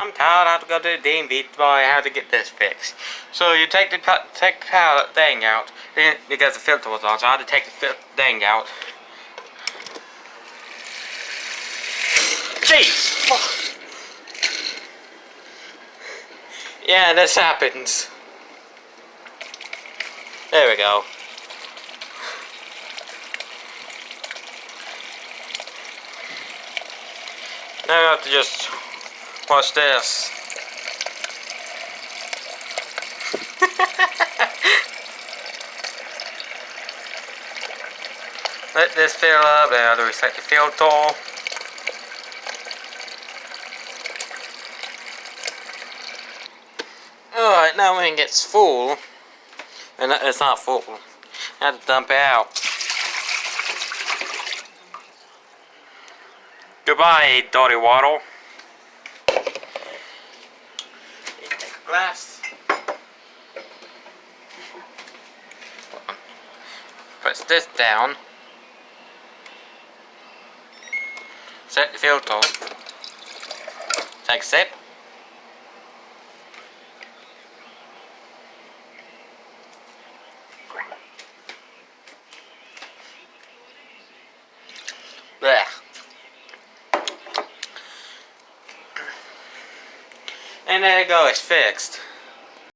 I'm tired. I have to go to the DMV to buy how to get this fixed. So you take the pallet thing out because the filter was on. So I had to take the thing out. Jeez! Yeah, this happens. There we go. Now I have to just watch this. Let this fill up, then I have to reset the filter. Alright, now when it gets full, and it's not full, I have to dump it out. Goodbye, dirty water. Take a glass. Press this down. Set the filter. Take a sip. There. And there you go, it's fixed.